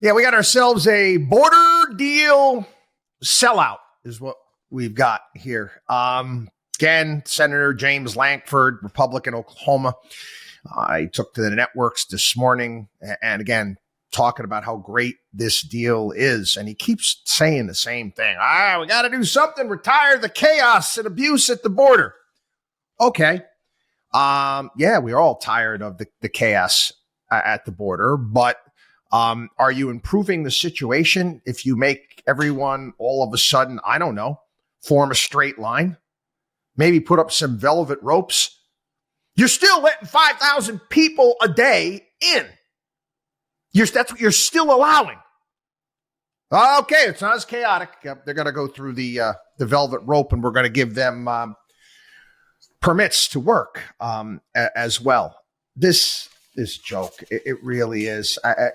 Yeah, we got ourselves a border deal sellout is what we've got here. Again, Senator James Lankford, Republican, Oklahoma. I took to the networks this morning and again, talking about how great this deal is. And he keeps saying the same thing. We got to do something, retire the chaos and abuse at the border. Okay. Yeah, we're all tired of the chaos at the border, but are you improving the situation if you make everyone all of a sudden, I don't know, form a straight line? Maybe put up some velvet ropes? You're still letting 5,000 people a day in. That's what you're still allowing. Okay, it's not as chaotic. They're going to go through the velvet rope, and we're going to give them permits to work as well. This joke. It really is. I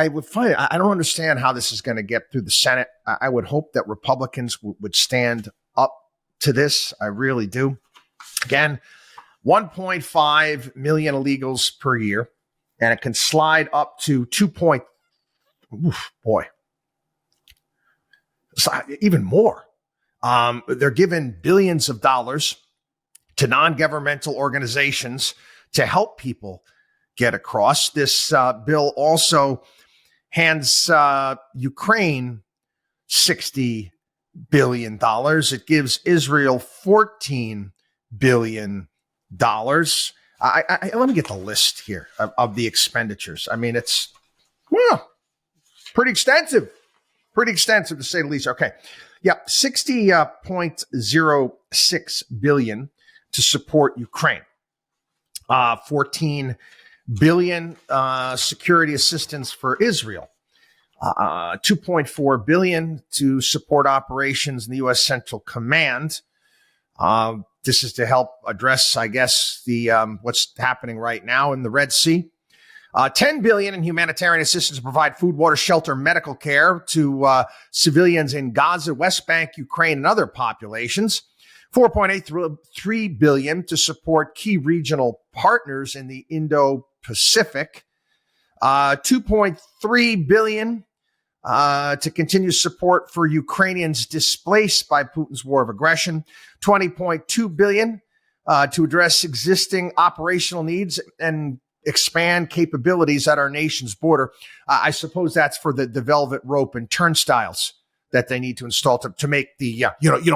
would find it. I don't understand how this is going to get through the Senate. I would hope that Republicans would stand up to this. I really do. Again, 1.5 million illegals per year, and it can slide up to 2. Even more. They're given billions of dollars to non-governmental organizations to help people get across. This bill also hands Ukraine $60 billion. It gives Israel $14 billion. Let me get the list here of the expenditures. I mean, it's pretty extensive to say the least. Okay. Yeah, $60.06 billion to support Ukraine. $14 billion security assistance for Israel. $2.4 billion to support operations in the U.S. Central Command. This is to help address, I guess, the what's happening right now in the Red Sea. $10 billion in humanitarian assistance to provide food, water, shelter, medical care to civilians in Gaza, West Bank, Ukraine, and other populations. $4.83 billion to support key regional partners in the Indo-Pacific. $2.3 billion to continue support for Ukrainians displaced by Putin's war of aggression. $20.2 billion to address existing operational needs and expand capabilities at our nation's border. I suppose that's for the velvet rope and turnstiles that they need to install to make the,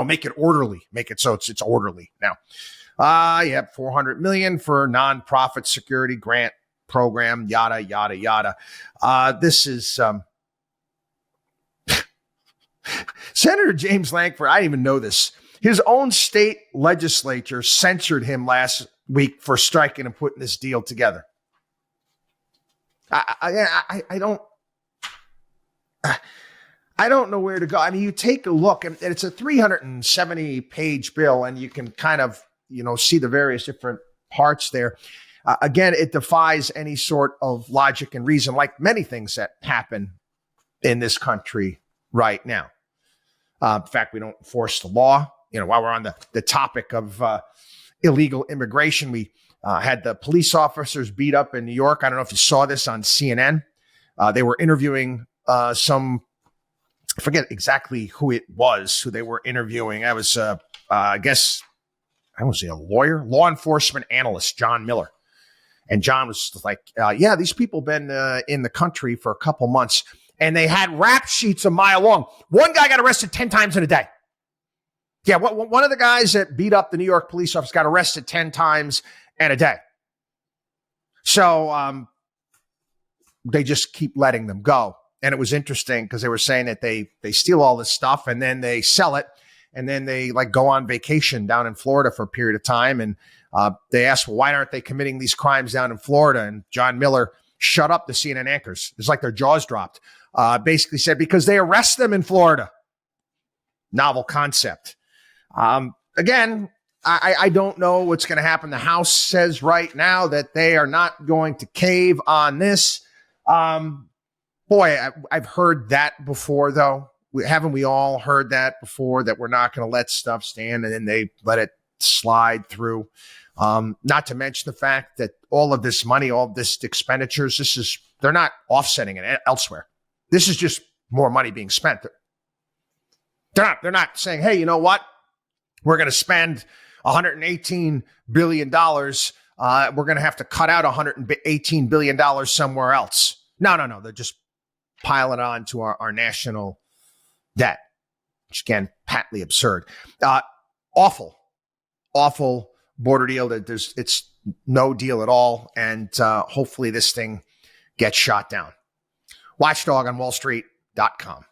make it orderly, make it so it's orderly. Now, $400 million for nonprofit security grant program, yada, yada, yada. This is, Senator James Lankford, I didn't even know this. His own state legislature censured him last week for striking and putting this deal together. I don't know where to go. I mean, you take a look, and it's a 370-page bill, and you can kind of, see the various different parts there. Again, it defies any sort of logic and reason, like many things that happen in this country right now. In fact, we don't enforce the law. While we're on the topic of illegal immigration, we had the police officers beat up in New York. I don't know if you saw this on CNN. They were interviewing I forget exactly who it was, who they were interviewing. I was, I guess, I don't say a lawyer, law enforcement analyst, John Miller. And John was like, these people been in the country for a couple months, and they had rap sheets a mile long. One guy got arrested 10 times in a day. Yeah, one of the guys that beat up the New York police officer got arrested 10 times in a day. So they just keep letting them go. And it was interesting because they were saying that they steal all this stuff and then they sell it, and then they go on vacation down in Florida for a period of time. And they asked, well, why aren't they committing these crimes down in Florida? And John Miller shut up the CNN anchors. It's like their jaws dropped. Basically said, because they arrest them in Florida. Novel concept. Again, I don't know what's going to happen. The House says right now that they are not going to cave on this. I've heard that before, though. Haven't we all heard that before, that we're not going to let stuff stand and then they let it slide through? Not to mention the fact that all of this money, all of this expenditures, this is They're not offsetting it elsewhere. This is just more money being spent. They're not saying, hey, you know what? We're going to spend $118 billion. We're going to have to cut out $118 billion somewhere else. No. They're just piling on to our national debt, which again, patently absurd. Awful border deal. It's no deal at all. And hopefully this thing gets shot down. WatchDog on WallStreet.com.